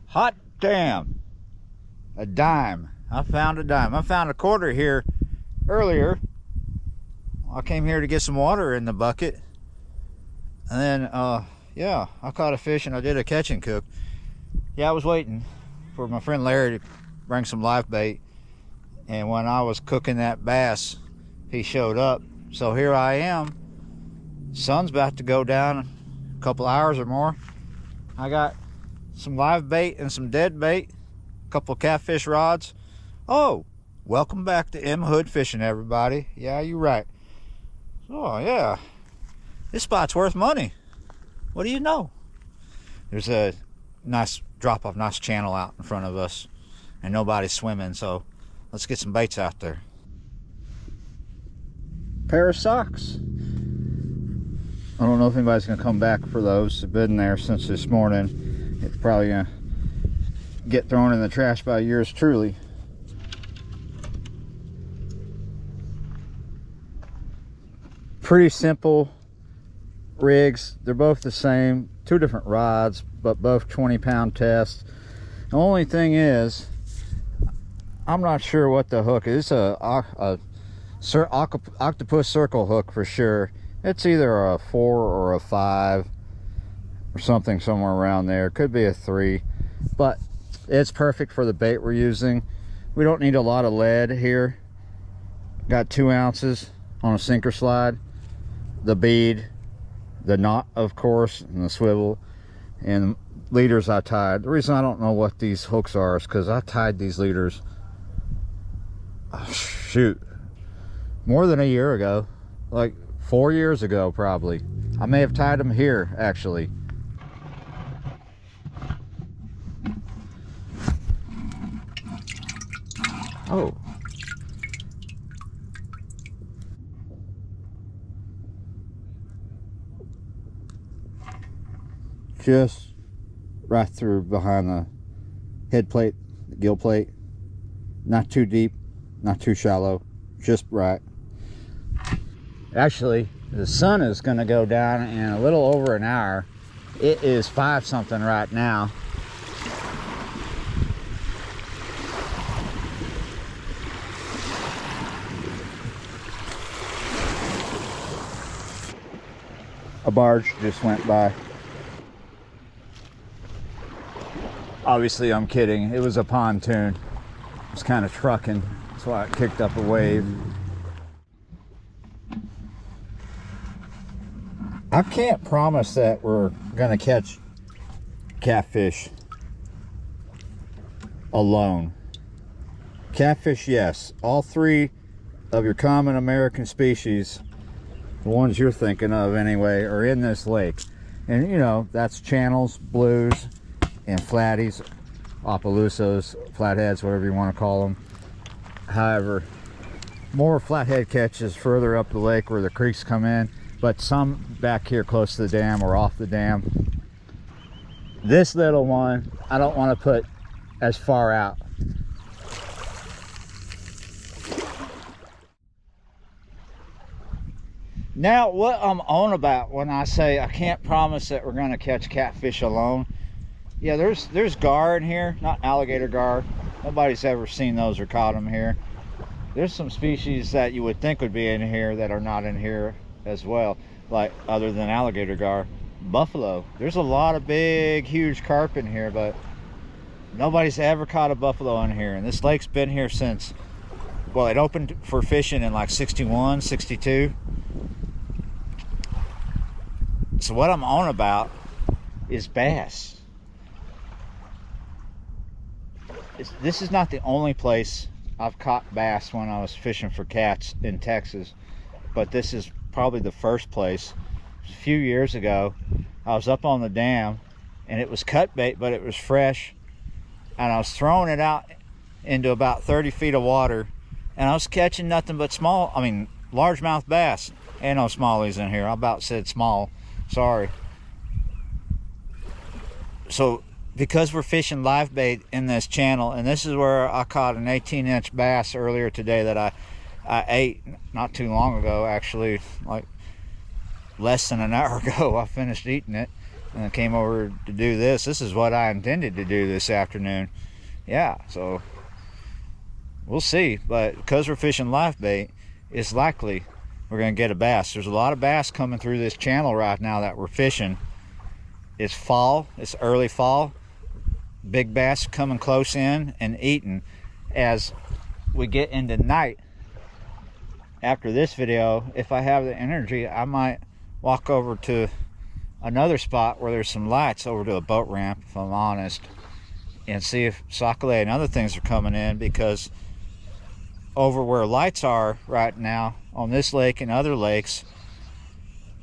Hot damn. A dime. I found a dime. I found a quarter here earlier. I came here to get some water in the bucket. And then, yeah, I caught a fish and I did a catch and cook. Yeah, I was waiting for my friend Larry to bring some live bait. And when I was cooking that bass, he showed up. So here I am. Sun's about to go down a couple hours or more. I got some live bait and some dead bait, a couple of catfish rods. Oh, welcome back to M Hood Fishing, everybody. Yeah, you're right. Oh yeah, this spot's worth money. What do you know? There's a nice drop-off, nice channel out in front of us, and nobody's swimming, so let's get some baits out there. Pair of socks. I don't know if anybody's gonna come back for those. They've been there since this morning. It's probably gonna get thrown in the trash by yours truly. Pretty simple rigs. They're both the same, two different rods, but both 20-pound test. The only thing is, I'm not sure what the hook is. It's a octopus circle hook for sure. It's either a 4 or a 5 or something somewhere around there. Could be a 3, but it's perfect for the bait we're using. We don't need a lot of lead here. Got 2 ounces on a sinker slide, the bead, the knot of course, and the swivel, and leaders I tied. The reason I don't know what these hooks are is because I tied these leaders, shoot, more than a year ago, like 4 years ago probably. I may have tied them here actually. Oh, just right through behind the head plate, the gill plate. Not too deep, not too shallow, just right. Actually, the sun is going to go down in a little over an hour. It is 5 something right now. A barge just went by. Obviously, I'm kidding. It was a pontoon. It was kind of trucking. That's why it kicked up a wave. I can't promise that we're gonna catch catfish alone. Catfish, yes. All 3 of your common American species, the ones you're thinking of anyway, are in this lake. And you know, that's channels, blues, and flatties, Opelousas, flatheads, whatever you want to call them. However, more flathead catches further up the lake where the creeks come in, but some back here close to the dam or off the dam. This little one, I don't want to put as far out. Now, what I'm on about when I say I can't promise that we're going to catch catfish alone, yeah, there's gar in here, not alligator gar. Nobody's ever seen those or caught them here. There's some species that you would think would be in here that are not in here as well, like other than alligator gar. Buffalo. There's a lot of big, huge carp in here, but nobody's ever caught a buffalo in here. And this lake's been here since, well, it opened for fishing in like 61, 62. So what I'm on about is bass. This is not the only place I've caught bass when I was fishing for cats in Texas, but this is probably the first place. A few years ago, I was up on the dam and it was cut bait, but it was fresh, and I was throwing it out into about 30 feet of water, and I was catching nothing but largemouth bass. And no smallies in here. I about said small, sorry. So because we're fishing live bait in this channel, and this is where I caught an 18-inch bass earlier today that I ate not too long ago, actually, like less than an hour ago. I finished eating it. and I came over to do this. This is what I intended to do this afternoon. Yeah, so we'll see. But because we're fishing live bait, it's likely we're going to get a bass. There's a lot of bass coming through this channel right now that we're fishing. It's fall, it's early fall. Big bass coming close in and eating. As we get into night, after this video, if I have the energy, I might walk over to another spot where there's some lights, over to a boat ramp, if I'm honest, and see if sac-a-lait and other things are coming in, because over where lights are right now on this lake and other lakes,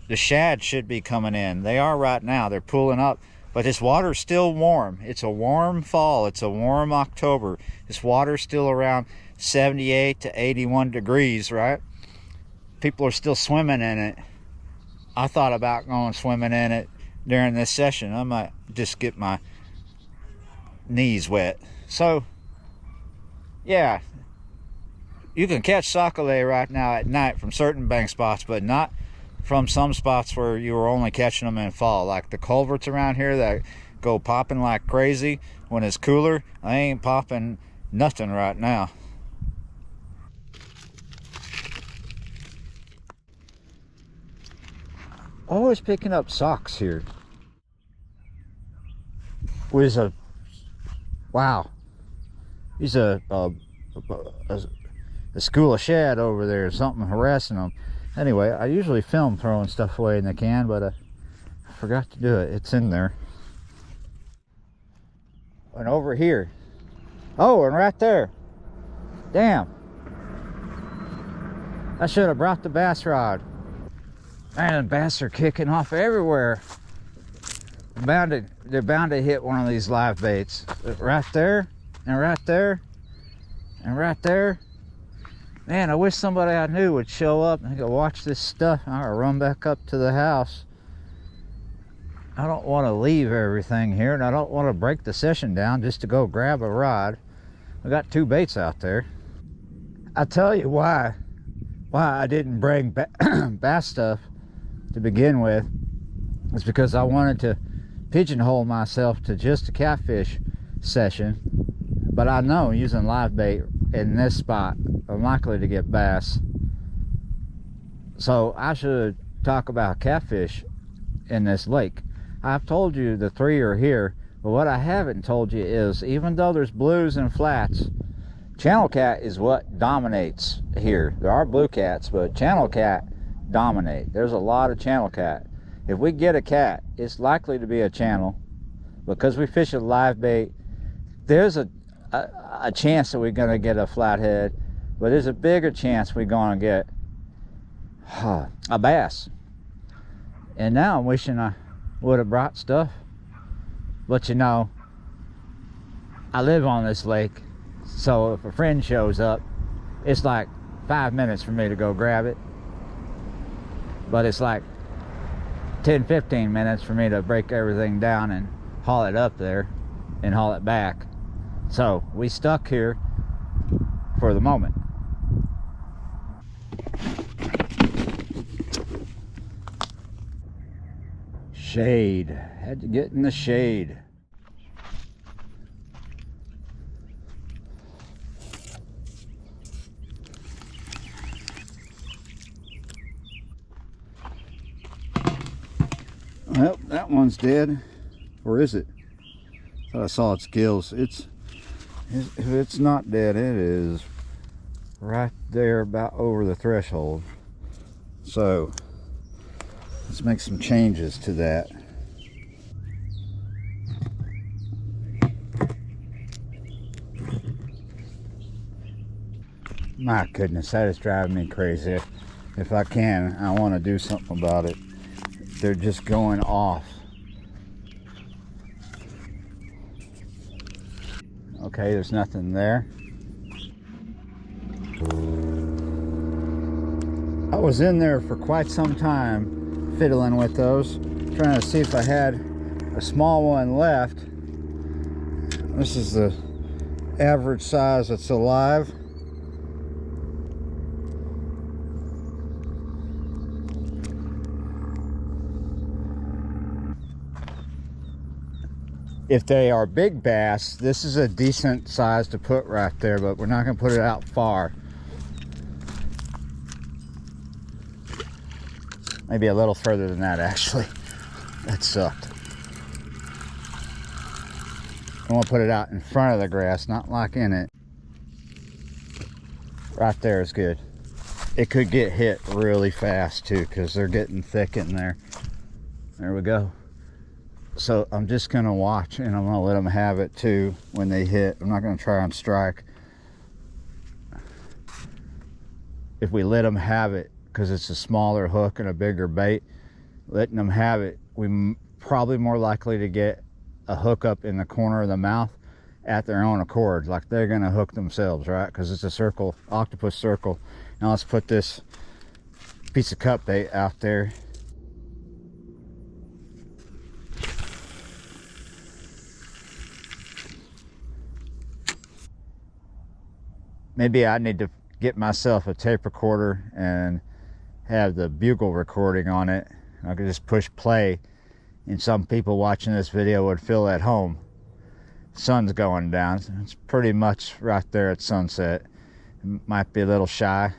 the shad should be coming in. They are right now. They're pulling up, but this water's still warm. It's a warm fall. It's a warm October. This water's still around 78 to 81 degrees, right? People are still swimming in it. I thought about going swimming in it during this session. I might just get my knees wet. So yeah, you can catch sac-a-lait right now at night from certain bank spots, but not from some spots where you were only catching them in fall, like the culverts around here that go popping like crazy when it's cooler. I ain't popping nothing right now. Always picking up socks here. Was a wow. He's a school of shad over there, something harassing them. Anyway, I usually film throwing stuff away in the can, but I forgot to do it. It's in there. And over here. Oh, and right there. Damn. I should have brought the bass rod. Man, the bass are kicking off everywhere. They're bound to hit one of these live baits. Right there, and right there, and right there. Man, I wish somebody I knew would show up and go watch this stuff. I'll run back up to the house. I don't want to leave everything here, and I don't want to break the session down just to go grab a rod. I got 2 baits out there. I tell you why I didn't bring bass stuff to begin with. It's because I wanted to pigeonhole myself to just a catfish session, but I know using live bait in this spot, I'm likely to get bass. So I should talk about catfish in this lake. I've told you the 3 are here, but what I haven't told you is, even though there's blues and flats, channel cat is what dominates here. There are blue cats, but channel cat dominate. There's a lot of channel cat. If we get a cat, it's likely to be a channel, because we fish a live bait. There's a chance that we're going to get a flathead, but there's a bigger chance we're going to get a bass. And now I'm wishing I would have brought stuff, but you know, I live on this lake, so if a friend shows up, it's like 5 minutes for me to go grab it, but it's like 10-15 minutes for me to break everything down and haul it up there and haul it back. So we stuck here for the moment. Shade. Had to get in the shade. Well, that one's dead. Or is it? I thought I saw its gills. If it's not dead, it is right there about over the threshold. So let's make some changes to that. My goodness, that is driving me crazy. If I can, I want to do something about it. They're just going off. Okay, there's nothing there. I was in there for quite some time fiddling with those, trying to see if I had a small one left. This is the average size that's alive. If they are big bass, this is a decent size to put right there, but we're not going to put it out far. Maybe a little further than that, actually. That sucked. I want to put it out in front of the grass, not like in it. Right there is good. It could get hit really fast too, because they're getting thick in there. There we go. So I'm just going to watch, and I'm going to let them have it too when they hit. I'm not going to try and strike. If we let them have it, because it's a smaller hook and a bigger bait, letting them have it, we probably more likely to get a hook up in the corner of the mouth at their own accord, like they're going to hook themselves, right? Because it's a circle, octopus circle. Now let's put this piece of cut bait out there. Maybe I need to get myself a tape recorder and have the bugle recording on it. I could just push play, and some people watching this video would feel at home. Sun's going down. It's pretty much right there at sunset. It might be a little shy,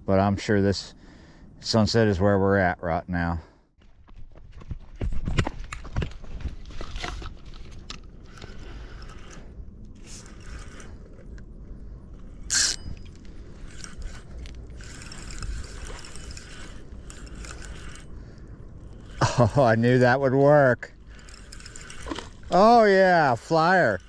but I'm sure this sunset is where we're at right now. Oh, I knew that would work. Oh yeah, flyer.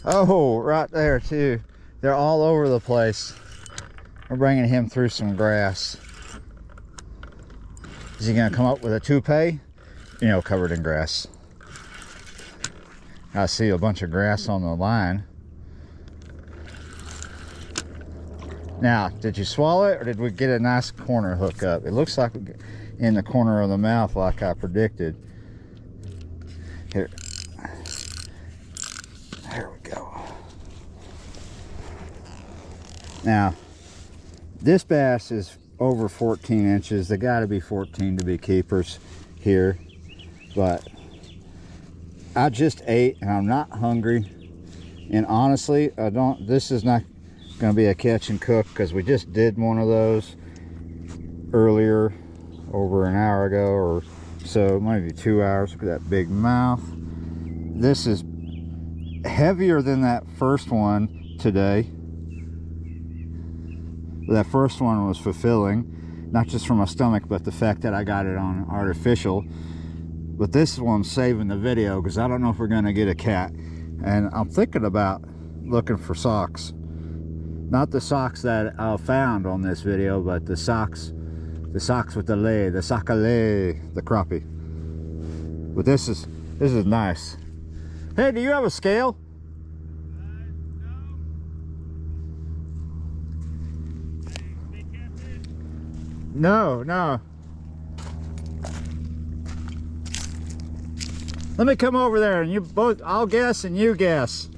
Oh, right there too. They're all over the place. We're bringing him through some grass. Is he gonna come up with a toupee? You know, covered in grass. I see a bunch of grass on the line. Now, did you swallow it, or did we get a nice corner hook up? It looks like in the corner of the mouth, like I predicted. Here. There we go. Now, this bass is over 14 inches. They got to be 14 to be keepers here. But I just ate, and I'm not hungry. And honestly, this is not going to be a catch and cook, because we just did one of those earlier, over an hour ago or so, maybe 2 hours. Look at that big mouth. This is heavier than that first one today. That first one was fulfilling, not just for my stomach, but the fact that I got it on artificial. But this one's saving the video, because I don't know if we're going to get a cat. And I'm thinking about looking for socks. Not the socks that I found on this video, but the socks with the lay, the sacalay, the crappie. But this is nice. Hey, do you have a scale? No, no. Let me come over there, and you both, I'll guess and you guess.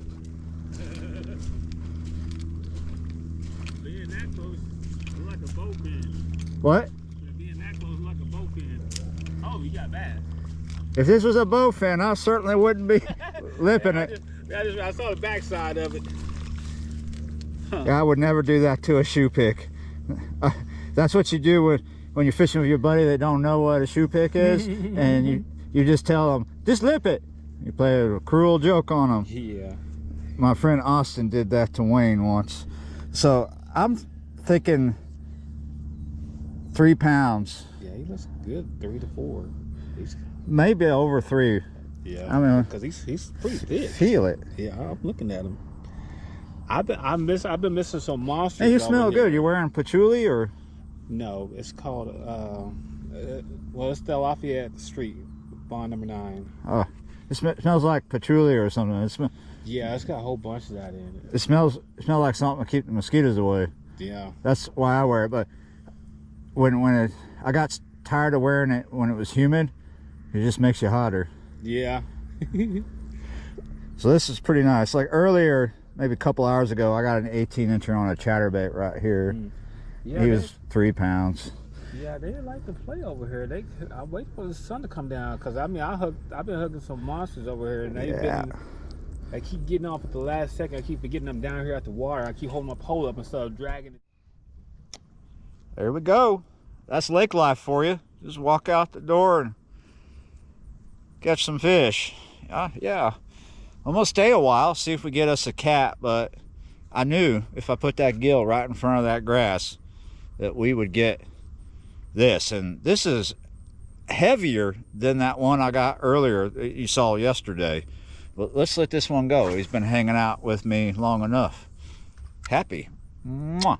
Being that close, like a bow pin. What? Being that close, like a bow pin. Oh, you got bass. If this was a bowfin, I certainly wouldn't be lipping it. I saw the backside of it. Huh. I would never do that to a shoe pick. That's what you do when you're fishing with your buddy that don't know what a shoe pick is, and you just tell them, just lip it. You play a cruel joke on them. Yeah. My friend Austin did that to Wayne once. So I'm thinking 3 pounds. Yeah, he looks good, 3 to 4. Maybe over 3. Yeah. I mean, because he's pretty thick. Feel it. Yeah, I'm looking at him. I've been missing some monsters. Hey, you smell good. You wearing patchouli or? No, it's called well, it's the Lafayette Street, bond number 9. Oh, it smells like patchouli or something. Yeah, it's got a whole bunch of that in it. It smells like something to keep the mosquitoes away. Yeah. That's why I wear it. But I got tired of wearing it when it was humid. It just makes you hotter. Yeah. So this is pretty nice. Like earlier, maybe a couple hours ago, I got an 18-incher on a chatterbait right here. Yeah, he was 3 pounds. Yeah, they like to play over here. I wait for the sun to come down, because I mean, I've been hugging some monsters over here, and they keep getting off at the last second. I keep getting them down here at the water. I keep holding my pole up instead of dragging it. There we go. That's lake life for you. Just walk out the door and catch some fish. Yeah. I'm gonna stay a while, see if we get us a cat, but I knew if I put that gill right in front of that grass that we would get this. And this is heavier than that one I got earlier that you saw yesterday. But let's let this one go. He's been hanging out with me long enough. Happy. Mwah.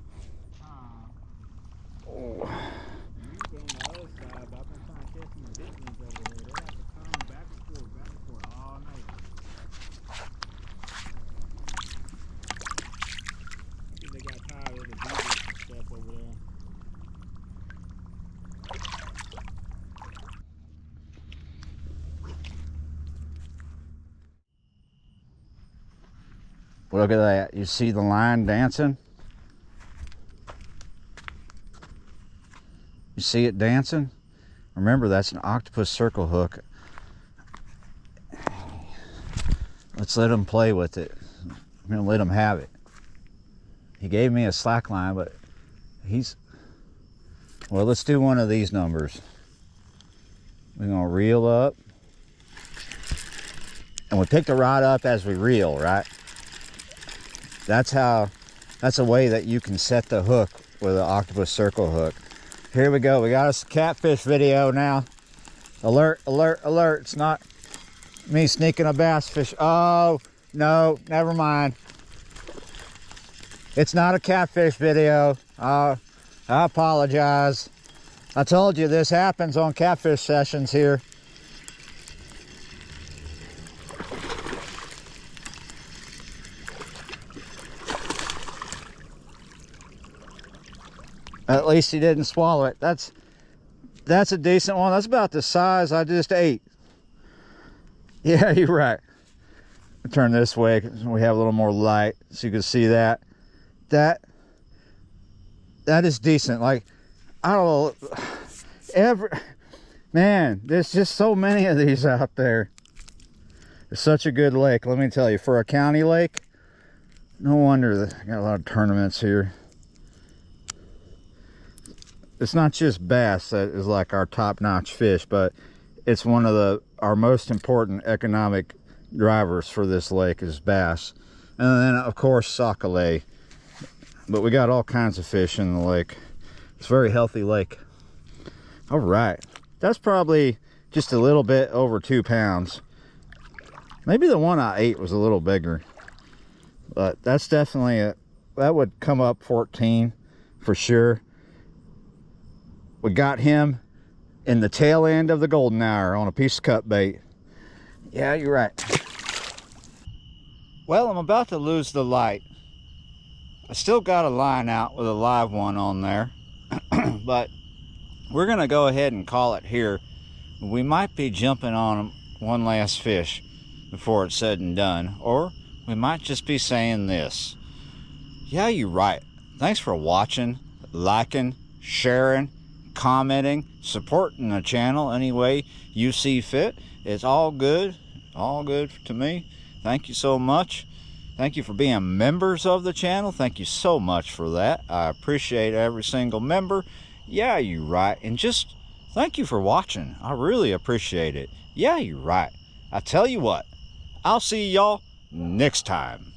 Oh. Look at that. You see the line dancing? You see it dancing? Remember, that's an octopus circle hook. Let's let him play with it. I'm going to let him have it. He gave me a slack line, but well, let's do one of these numbers. We're going to reel up. And we pick the rod up as we reel, right? That's a way that you can set the hook with an octopus circle hook. Here we go. We got us a catfish video now. Alert, alert, alert. It's not me sneaking a bass fish. Oh, no, never mind. It's not a catfish video. I apologize. I told you this happens on catfish sessions here. At least he didn't swallow it. That's a decent one. That's about the size I just ate. Yeah, you're right. Turn this way because we have a little more light so you can see that. That is decent. Like, I don't know, man, there's just so many of these out there. It's such a good lake, let me tell you. For a county lake, no wonder that I got a lot of tournaments here. It's not just bass that is like our top-notch fish, but it's one of our most important economic drivers for this lake is bass. And then, of course, sac-a-lait. But we got all kinds of fish in the lake. It's a very healthy lake. All right. That's probably just a little bit over 2 pounds. Maybe the one I ate was a little bigger. But that's definitely that would come up 14 for sure. We got him in the tail end of the golden hour on a piece of cut bait. Yeah, you're right. Well, I'm about to lose the light. I still got a line out with a live one on there, but we're gonna go ahead and call it here. We might be jumping on one last fish before it's said and done, or we might just be saying this. Yeah, you're right. Thanks for watching, liking, sharing, commenting, supporting the channel any way you see fit. It's all good to me. Thank you so much. Thank you for being members of the channel. Thank you so much for that. I appreciate every single member. Yeah, you're right. And just thank you for watching. I really appreciate it. Yeah, you're right. I tell you what, I'll see y'all next time.